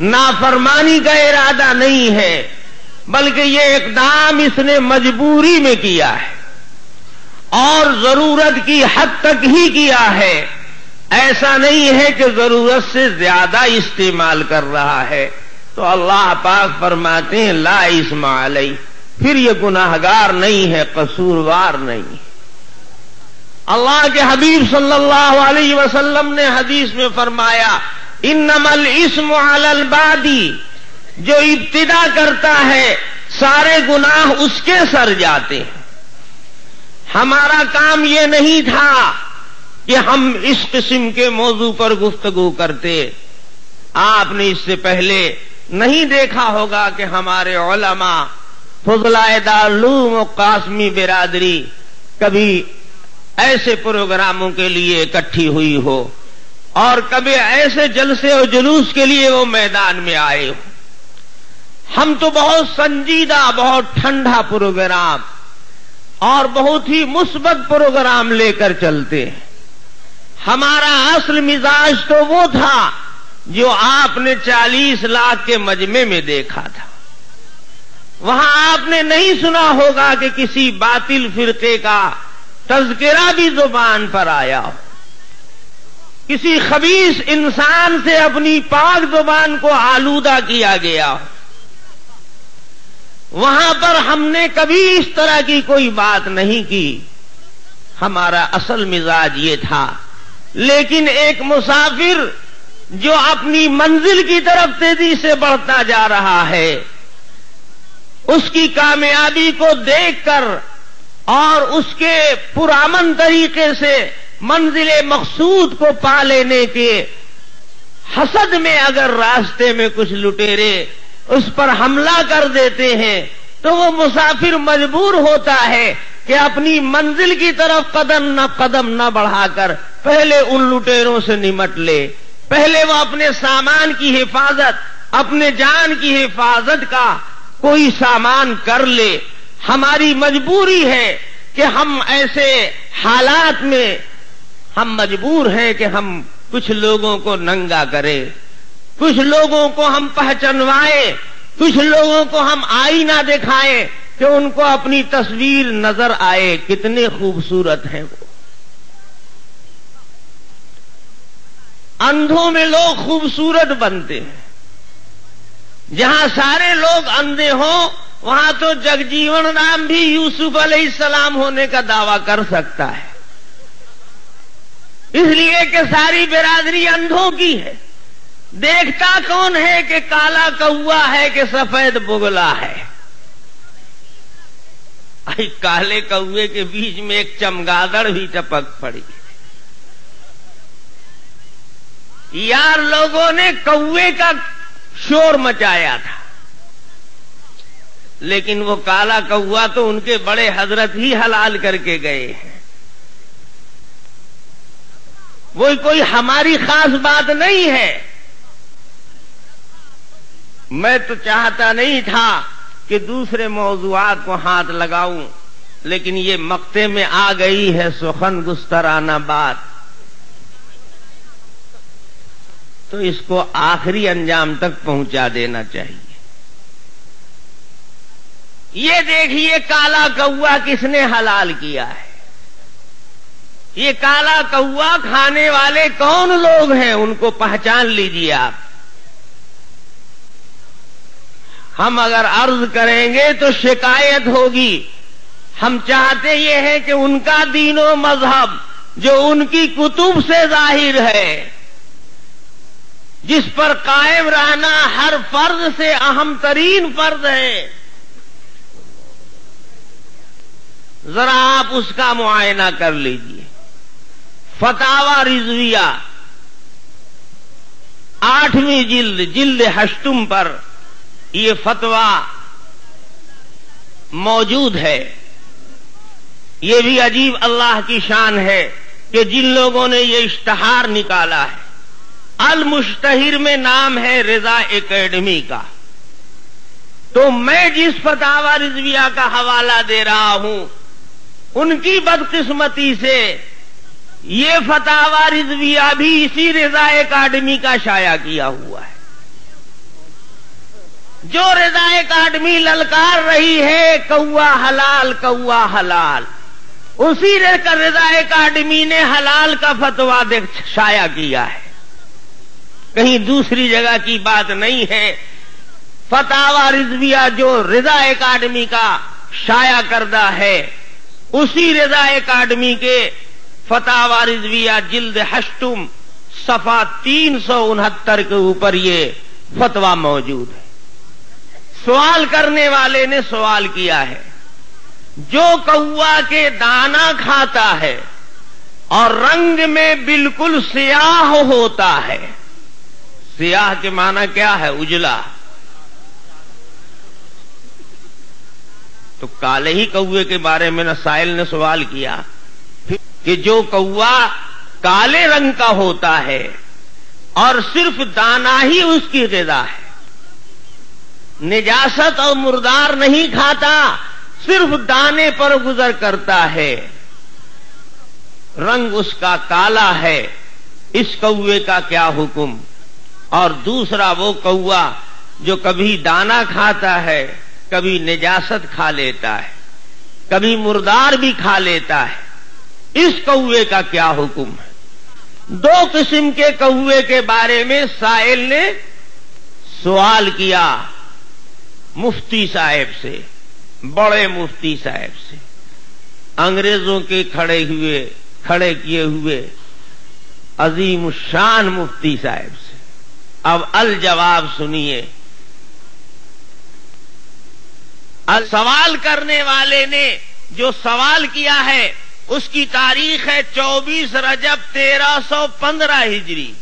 نافرمانی کا ارادہ نہیں ہے، بلکہ یہ اقدام اس نے مجبوری میں کیا ہے اور ضرورت کی حد تک ہی کیا ہے، ایسا نہیں ہے کہ ضرورت سے زیادہ استعمال کر رہا ہے۔ تو اللہ پاک فرماتے ہیں لا اسم علیہ، پھر یہ گناہگار نہیں ہے، قصوروار نہیں ہے۔ اللہ کے حبیب صلی اللہ علیہ وسلم نے حدیث میں فرمایا انما الاسم علی البادی، جو ابتدا کرتا ہے سارے گناہ اس کے سر جاتے ہیں۔ ہمارا کام یہ نہیں تھا کہ ہم اس قسم کے موضوع پر گفتگو کرتے۔ آپ نے اس سے پہلے نہیں دیکھا ہوگا کہ ہمارے علماء فضلائے دارالعلوم و قاسمی برادری کبھی ایسے پروگراموں کے لیے اکٹھی ہوئی ہو اور کبھی ایسے جلسے و جلوس کے لیے وہ میدان میں آئے ہو۔ ہم تو بہت سنجیدہ، بہت ٹھنڈا پروگرام اور بہت ہی مثبت پروگرام لے کر چلتے ہیں۔ ہمارا اصل مزاج تو وہ تھا جو آپ نے 40 لاکھ کے مجمع میں دیکھا تھا۔ وہاں آپ نے نہیں سنا ہوگا کہ کسی باطل فرقے کا تذکرہ بھی زبان پر آیا ہو، کسی خبیث انسان سے اپنی پاک زبان کو آلودہ کیا گیا ہو۔ وہاں پر ہم نے کبھی اس طرح کی کوئی بات نہیں کی۔ ہمارا اصل مزاج یہ تھا۔ لیکن ایک مسافر جو اپنی منزل کی طرف تیزی سے بڑھتا جا رہا ہے، اس کی کامیابی کو دیکھ کر اور اس کے پرامن طریقے سے منزل مقصود کو پا لینے کے حسد میں اگر راستے میں کچھ لٹیرے اس پر حملہ کر دیتے ہیں تو وہ مسافر مجبور ہوتا ہے کہ اپنی منزل کی طرف قدم نہ بڑھا کر پہلے ان لٹیروں سے نمٹ لے، پہلے وہ اپنے سامان کی حفاظت، اپنے جان کی حفاظت کا کوئی سامان کر لے۔ ہماری مجبوری ہے کہ ہم ایسے حالات میں ہم مجبور ہیں کہ ہم کچھ لوگوں کو ننگا کریں، کچھ لوگوں کو ہم پہچنوائیں، کچھ لوگوں کو ہم آئینہ دکھائیں کہ ان کو اپنی تصویر نظر آئے کتنے خوبصورت ہیں وہ۔ اندھوں میں لوگ خوبصورت بنتے ہیں۔ جہاں سارے لوگ اندھے ہوں وہاں تو جگجیون رام بھی یوسف علیہ السلام ہونے کا دعویٰ کر سکتا ہے، اس لیے کہ ساری برادری اندھوں کی ہے۔ دیکھتا کون ہے کہ کالا کوا ہے کہ سفید بگلا ہے؟ کالے کوے کے بیچ میں ایک چمگادڑ بھی ٹپک پڑی۔ یار لوگوں نے کوے کا شور مچایا تھا، لیکن وہ کالا کوا تو ان کے بڑے حضرت ہی حلال کر کے گئے ہیں۔ وہ کوئی ہماری خاص بات نہیں ہے۔ میں تو چاہتا نہیں تھا کہ دوسرے موضوعات کو ہاتھ لگاؤں، لیکن یہ مقطع میں آ گئی ہے سخن گسترانہ بات، تو اس کو آخری انجام تک پہنچا دینا چاہیے۔ یہ دیکھیے کالا کوا کس نے حلال کیا ہے؟ یہ کالا کوا کھانے والے کون لوگ ہیں؟ ان کو پہچان لیجیے آپ۔ ہم اگر عرض کریں گے تو شکایت ہوگی۔ ہم چاہتے یہ ہے کہ ان کا دین و مذہب جو ان کی کتب سے ظاہر ہے، جس پر قائم رہنا ہر فرض سے اہم ترین فرض ہے، ذرا آپ اس کا معائنہ کر لیجئے۔ فتاوی رضویہ 8ویں جلد 8 پر یہ فتویٰ موجود ہے۔ یہ بھی عجیب اللہ کی شان ہے کہ جن لوگوں نے یہ اشتہار نکالا ہے، المشتہر میں نام ہے رضا اکیڈمی کا، تو میں جس فتاوی رضویہ کا حوالہ دے رہا ہوں ان کی بدقسمتی سے یہ فتاوی رضویہ بھی اسی رضا اکیڈمی کا شائع کیا ہوا ہے۔ جو رضا اکیڈمی للکار رہی ہے کوا حلال کوا حلال، اسی رضا اکیڈمی نے حلال کا فتوا شائع کیا ہے، کہیں دوسری جگہ کی بات نہیں ہے۔ فتاوی رضویہ جو رضا اکیڈمی کا شائع کردہ ہے، اسی رضا اکیڈمی کے فتاوی رضویہ جلد 8 صفحہ 369 کے اوپر یہ فتوا موجود ہے۔ سوال کرنے والے نے سوال کیا ہے، جو کوا کے دانا کھاتا ہے اور رنگ میں بالکل سیاہ ہوتا ہے، سیاہ کے معنی کیا ہے؟ اجلا، تو کالے ہی کوے کے بارے میں سائل نے سوال کیا کہ جو کوا کالے رنگ کا ہوتا ہے اور صرف دانا ہی اس کی غذا ہے، نجاست اور مردار نہیں کھاتا، صرف دانے پر گزر کرتا ہے، رنگ اس کا کالا ہے، اس کوے کا کیا حکم؟ اور دوسرا وہ کوا جو کبھی دانا کھاتا ہے، کبھی نجاست کھا لیتا ہے، کبھی مردار بھی کھا لیتا ہے، اس کوے کا کیا حکم ہے؟ 2 قسم کے کوے کے بارے میں سائل نے سوال کیا مفتی صاحب سے، بڑے مفتی صاحب سے، انگریزوں کے کھڑے کیے ہوئے عظیم الشان مفتی صاحب سے۔ اب الجواب سنیے۔ سوال کرنے والے نے جو سوال کیا ہے اس کی تاریخ ہے 24 رجب 1315 ہجری۔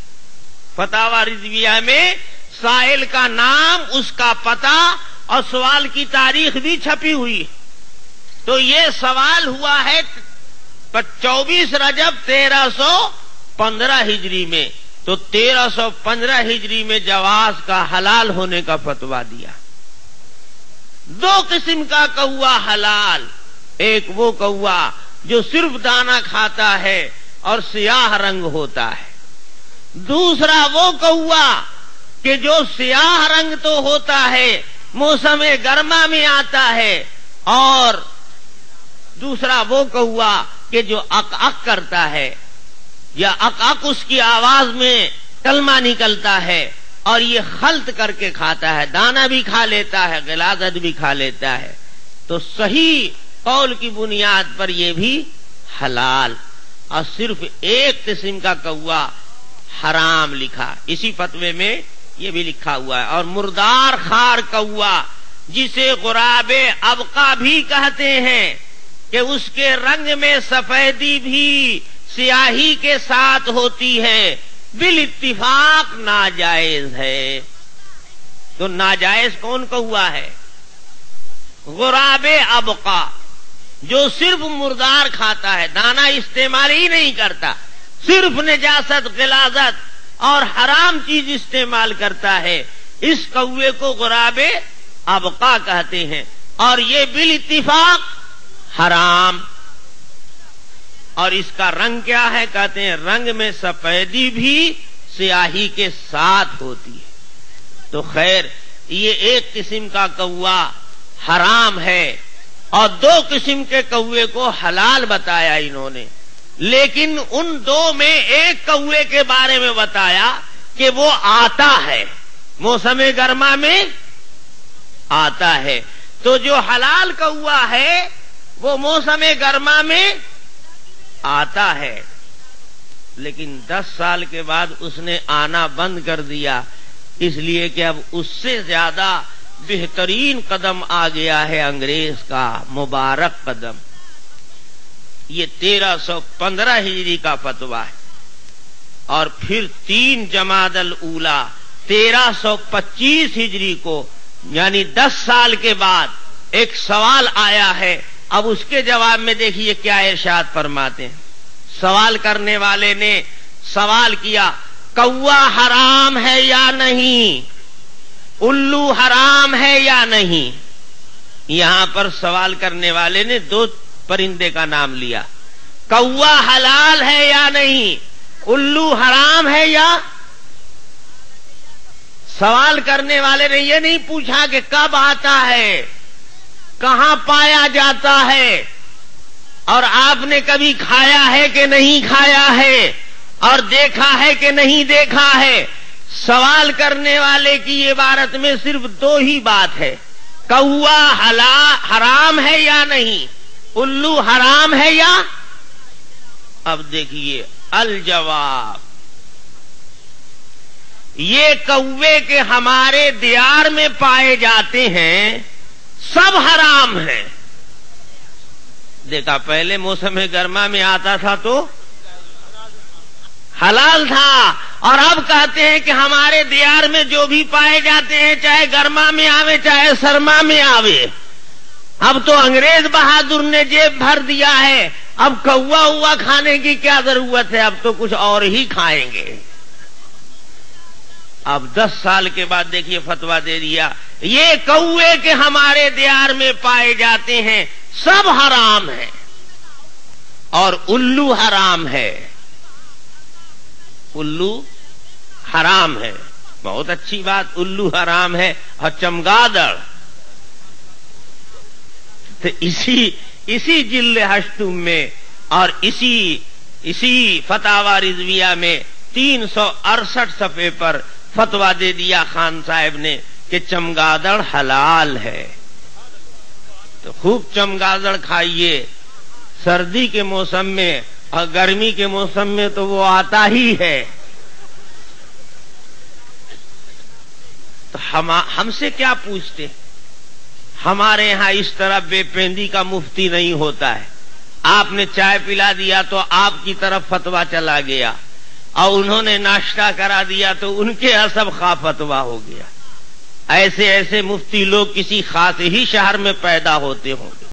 فتاوی رضویہ میں سائل کا نام، اس کا پتہ اور سوال کی تاریخ بھی چھپی ہوئی، تو یہ سوال ہوا ہے 24 رجب 1315 ہجری میں، تو 1315 ہجری میں جواز کا حلال ہونے کا فتویٰ دیا۔ 2 قسم کا کوا حلال، ایک وہ کوا جو صرف دانا کھاتا ہے اور سیاہ رنگ ہوتا ہے، دوسرا وہ کوا کہ جو سیاہ رنگ تو ہوتا ہے، موسم گرما میں آتا ہے، اور دوسرا وہ کوا کہ جو اک اک کرتا ہے، یا اک اک اس کی آواز میں کلمہ نکلتا ہے، اور یہ خلط کر کے کھاتا ہے، دانا بھی کھا لیتا ہے، غلاظت بھی کھا لیتا ہے، تو صحیح قول کی بنیاد پر یہ بھی حلال، اور صرف ایک قسم کا کوا حرام لکھا، اسی فتوے میں یہ بھی لکھا ہوا ہے۔ اور مردار خار کوا جسے غراب ابقا بھی کہتے ہیں کہ اس کے رنگ میں سفیدی بھی سیاہی کے ساتھ ہوتی ہے، بالاتفاق ناجائز ہے۔ تو ناجائز کون کوا ہے؟ غراب ابقا، جو صرف مردار کھاتا ہے، دانا استعمال ہی نہیں کرتا، صرف نجاست، غلاظت اور حرام چیز استعمال کرتا ہے، اس کوے کو غراب ابقا کہتے ہیں، اور یہ بالاتفاق حرام۔ اور اس کا رنگ کیا ہے؟ کہتے ہیں رنگ میں سفیدی بھی سیاہی کے ساتھ ہوتی ہے۔ تو خیر، یہ ایک قسم کا کوا حرام ہے، اور 2 قسم کے کوے کو حلال بتایا انہوں نے، لیکن ان 2 میں ایک کوے کے بارے میں بتایا کہ وہ آتا ہے، موسم گرما میں آتا ہے۔ تو جو حلال کوا ہے وہ موسم گرما میں آتا ہے، لیکن 10 سال کے بعد اس نے آنا بند کر دیا، اس لیے کہ اب اس سے زیادہ بہترین قدم آ گیا ہے انگریز کا مبارک قدم۔ یہ 1315 ہجری کا فتویٰ ہے، اور پھر 3 جمادی الاولیٰ 1325 ہجری کو، یعنی 10 سال کے بعد ایک سوال آیا ہے۔ اب اس کے جواب میں دیکھیے کیا ارشاد فرماتے ہیں۔ سوال کرنے والے نے سوال کیا، کوا حرام ہے یا نہیں؟ الو حرام ہے یا نہیں؟ یہاں پر سوال کرنے والے نے 2 پرندے کا نام لیا، کوا حلال ہے یا نہیں، الو حرام ہے یا؟ سوال کرنے والے نے یہ نہیں پوچھا کہ کب آتا ہے، کہاں پایا جاتا ہے، اور آپ نے کبھی کھایا ہے کہ نہیں کھایا ہے، اور دیکھا ہے کہ نہیں دیکھا ہے۔ سوال کرنے والے کی عبارت میں صرف دو ہی بات ہے، کوا حرام ہے یا نہیں، الو حرام ہے یا۔ اب دیکھیے الجواب، یہ کوے کے ہمارے دیار میں پائے جاتے ہیں، سب حرام ہیں۔ دیکھا پہلے موسم گرما میں آتا تھا تو حلال تھا، اور اب کہتے ہیں کہ ہمارے دیار میں جو بھی پائے جاتے ہیں، چاہے گرما میں آوے چاہے سرما میں آوے۔ اب تو انگریز بہادر نے جیب بھر دیا ہے، اب کوا ہوا کھانے کی کیا ضرورت ہے، اب تو کچھ اور ہی کھائیں گے۔ اب 10 سال کے بعد دیکھیے فتویٰ دے دیا، یہ کوے کے ہمارے دیار میں پائے جاتے ہیں، سب حرام ہیں، اور الو حرام ہے۔ الو حرام ہے، بہت اچھی بات، الو حرام ہے، اور چمگادڑ تو اسی جلد ہشتم میں اور اسی فتاوی رضویہ میں 368 صفحے پر فتویٰ دے دیا خان صاحب نے کہ چمگادڑ حلال ہے۔ تو خوب چمگادڑ کھائیے، سردی کے موسم میں اور گرمی کے موسم میں تو وہ آتا ہی ہے۔ تو ہم سے کیا پوچھتے؟ ہمارے ہاں اس طرح بے پیندی کا مفتی نہیں ہوتا ہے۔ آپ نے چائے پلا دیا تو آپ کی طرف فتویٰ چلا گیا، اور انہوں نے ناشتہ کرا دیا تو ان کے حسب خواہ فتویٰ ہو گیا۔ ایسے مفتی لوگ کسی خاص ہی شہر میں پیدا ہوتے ہوں گے۔